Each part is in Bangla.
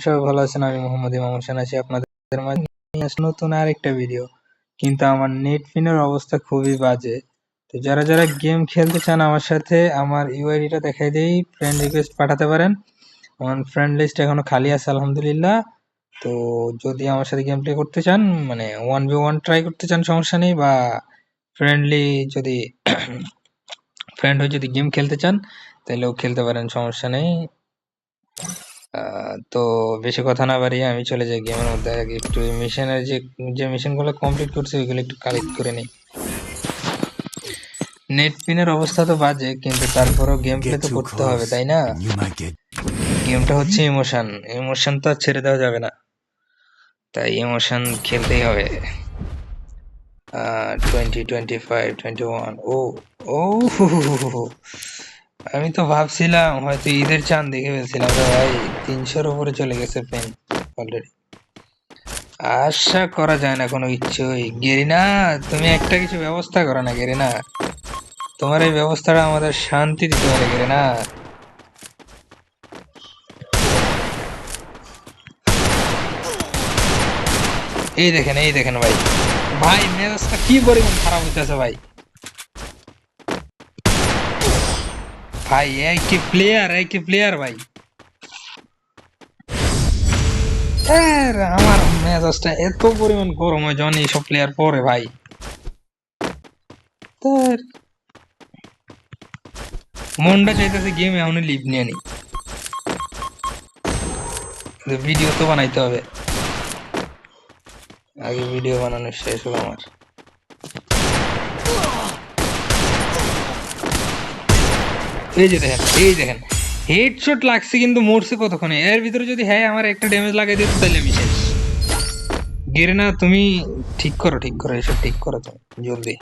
সবাই ভালো আছেন। আমি মোহাম্মদ ইমাম হোসেন আছি আপনাদের মাঝে নিয়ে আসছি নতুন আরেকটা ভিডিও। কিন্তু আমার নেট পিনের অবস্থা খুবই বাজে। তো যারা যারা গেম খেলতে চান আমার সাথে, আমার ইউআইডিটা দেখাই দেই, ফ্রেন্ড রিকোয়েস্ট পাঠাতে পারেন। আমার ফ্রেন্ড লিস্ট এখনো খালি আছে আলহামদুলিল্লাহ। তো যদি আমার সাথে গেম প্লে করতে চান, মানে 1v1 ট্রাই করতে চান, সমস্যা নেই। বা ফ্রেন্ডলি যদি ফ্রেন্ড হয়ে যদি গেম খেলতে চান তাহলেও খেলতে পারেন, সমস্যা নেই। তো বেশি কথা না বাড়িয়ে আমি চলে যাই গেমের মধ্যে। আগে একটু মিশনের যে যে মিশনগুলো কমপ্লিট করছি ওইগুলো একটু কালেক্ট করে নিই। নেট পিনের অবস্থা তো বাজে, কিন্তু তারপরও গেম প্লে তো করতে হবে, তাই না? গেমটা হচ্ছে ইমোশন, ইমোশন তো আর ছেড়ে দেওয়া যাবে না, তাই ইমোশন খেলতেই হবে। 20, 25, 21। ও ও আমি তো ভাবছিলাম হয়তো ঈদের চাঁদ দেখে ফেলছিলাম রে ভাই। 300-র উপরে চলে গেছে পেন অলরেডি। আশা করা যায় না কোনো কিছুই। গেরিনা, তুমি একটা কিছু ব্যবস্থা করো না গেরিনা। তোমার এই ব্যবস্থাটা আমাদের শান্তি দিতে পারে গেরিনা। এই দেখেন ভাই, ভাই মেজাজটা কি পরিমাণ খারাপ হইতেছে ভাই। ভাই এই কি প্লেয়ার ভাই। আমার মেজাজটা এত পরিমাণ গরম হয় যখন এইসব প্লেয়ার পরে ভাই। মনটা চাইতেছে গেমে এমন লিভ নিয়ে নি, ভিডিও তো বানাইতে হবে। আগে ভিডিও বানানো শেষ হলো আমার। এই দেখেন হেডশট লাগছে কিন্তু মরছে কতক্ষণে। এর ভিতরে যদি হ্যাঁ আমার একটা ড্যামেজ লাগাই দিত তাহলে আমি শেষ। গেরেনা তুমি ঠিক করো এসব ঠিক করো, তুমি জলদি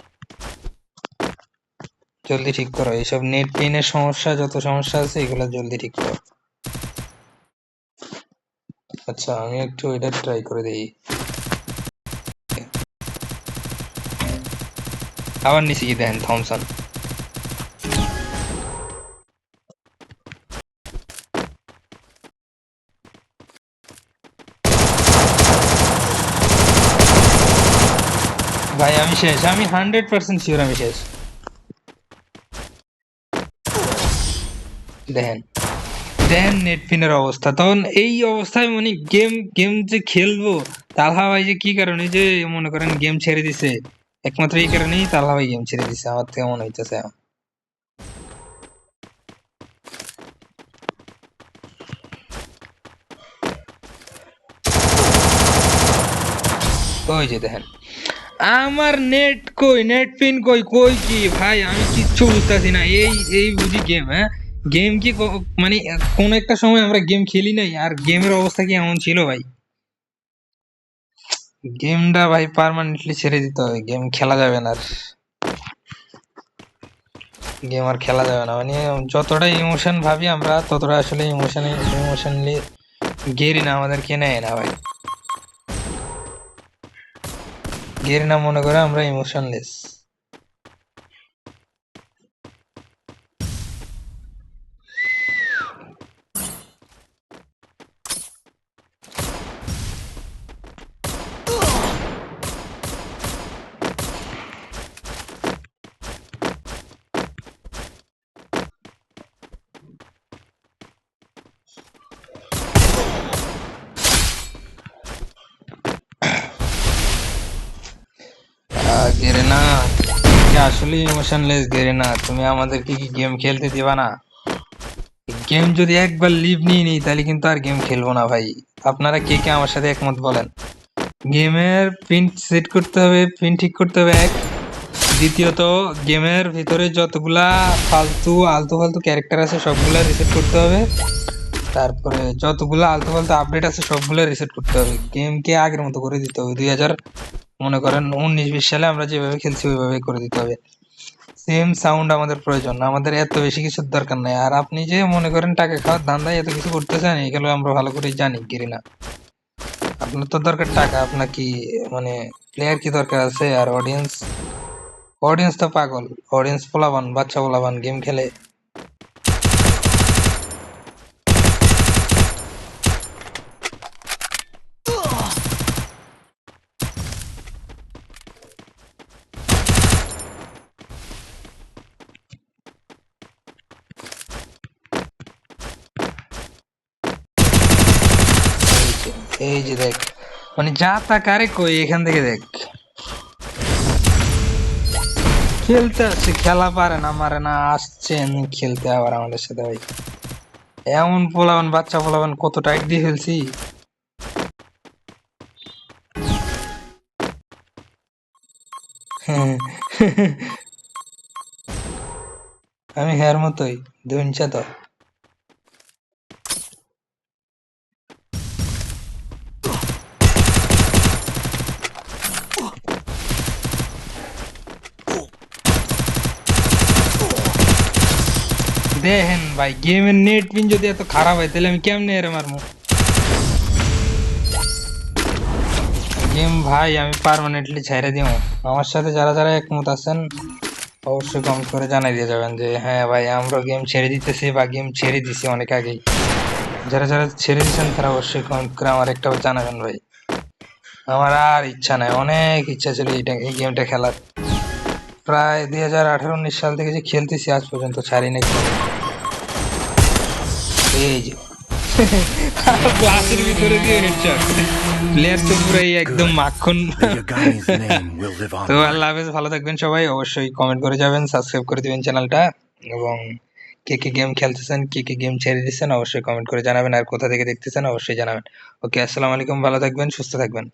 জলদি ঠিক করো এইসব নেট পেনের সমস্যা, যত সমস্যা আছে এগুলো জলদি ঠিক করো। আচ্ছা আমি একটু এটা ট্রাই করে দিই। আবার নিচে কি দেখেন থমসন। ভাই আমি শেষ, আমি 100% শিওর আমি শেষ। দেখেন দেখেন নেট পিনের অবস্থা। তখন এই অবস্থায় মানে গেম গেম যে খেলবো, তালহা ভাই যে কি কারণে যে মনে করেন গেম ছেড়ে দিছে, একমাত্র এই কারণেই তালহা ভাই গেম ছেড়ে দিছে আমার থেকে মনে হইতেছে। ওই যে দেখেন আমার নেট কই, নেট পিন কই, কই কি ভাই আমি কিচ্ছু বুঝতেছি না। এই এই বুঝি গেম, হ্যাঁ গেম কি মানে কোন একটা সময় আমরা গেম খেলি নাই আর গেমের অবস্থা কি এমন ছিল ভাই। গেমটা ভাই পার্মানেন্টলি ছেড়ে দিতে হবে, গেম খেলা যাবে না আর। গেম আর খেলা যাবে না, মানে যতটা ইমোশন ভাবি আমরা ততটা আসলে ইমোশনালি গেরি না আমাদেরকে নেয় না ভাই। গেরি না মনে করে আমরা ইমোশনলেস। গেরেনা কি আসলে ইমোশনলেস? গেরেনা তুমি আমাদেরকে কি গেম খেলতে দিবা না? গেম যদি একবার লিভ নিয়ে নিই তাহলে কিন্তু আর গেম খেলবো না ভাই। আপনারা কে কে আমার সাথে একমত বলেন? গেমের পিন সেট করতে হবে, পিন ঠিক করতে হবে এক। দ্বিতীয়ত গেমের ভিতরে যতগুলা আলতু ফালতু ক্যারেক্টার আছে সবগুলা রিসেট করতে হবে। তারপরে যতগুলা আলতু ফালতু আপডেট আছে সবগুলা রিসেট করতে হবে। গেমকে আগের মতো করে দিতে হবে। 2000 মনে করেন 19-20 সালে আমরা যেভাবে খেলছি ওইভাবে করে দিতে হবে। সেম সাউন্ড আমাদের প্রয়োজন, আমাদের এত বেশি কিছুর দরকার নাই। আর আপনি যে মনে করেন টাকা খাওয়ার ধান্দায় এত কিছু করতেছেন, এগুলো আমরা ভালো করেই জানি গেরিনা। আপনার তো দরকার টাকা, আপনার কি মানে প্লেয়ার কি দরকার আছে? আর অডিয়েন্স, অডিয়েন্স তো পাগল। অডিয়েন্স পোলাবান, বাচ্চা পোলাবান গেম খেলে। এই যে দেখ, মানে যা তা কারে কই, এখান থেকে দেখ খেলতে আসছে, খেলা পারে না মারে না, আসছেন খেলতে আবার আমাদের সাথে ভাই। এমন পোলাবান, বাচ্চা পোলাবান কত টাইট দিয়ে ফেলছি। আমি হেয়ার মতোই ধুনছা তো। দেখেন ভাই, গেমের নেট পিন যদি এত খারাপ হয় তাহলে আমি কেমনে এর মারমু গেম ভাই। আমি পার্মানেন্টলি ছেড়ে দিব। আমার সাথে যারা যারা একমত আছেন অবশ্যই কমেন্ট করে জানাই দিয়ে যাবেন যে হ্যাঁ ভাই আমরা গেম ছেড়ে দিতেছি বা গেম ছেড়ে দিছি অনেক আগেই। যারা যারা ছেড়ে দিচ্ছেন তারা অবশ্যই কমেন্ট করে আমার একটা জানাবেন ভাই। আমার আর ইচ্ছা নাই, অনেক ইচ্ছা ছিল এই গেমটা খেলার। প্রায় 2018-19 সাল থেকে যে খেলতেছি আজ পর্যন্ত ছাড়ি নাই কোনোদিন। এই যে গ্লাসের ভিতরে দিয়ে হেডশট, প্লেয়ার তো পুরাই একদম মাখন। তো আল্লাহ হাফেজ, ভালো থাকবেন সবাই। অবশ্যই কমেন্ট করে যাবেন, সাবস্ক্রাইব করে দিবেন চ্যানেলটা, এবং কে কে গেম খেলতেছেন, কে কে গেম ছেড়ে দিচ্ছেন অবশ্যই কমেন্ট করে জানাবেন, আর কোথা থেকে দেখতেছেন অবশ্যই জানাবেন। ওকে, আসসালামু আলাইকুম, ভালো থাকবেন, সুস্থ থাকবেন।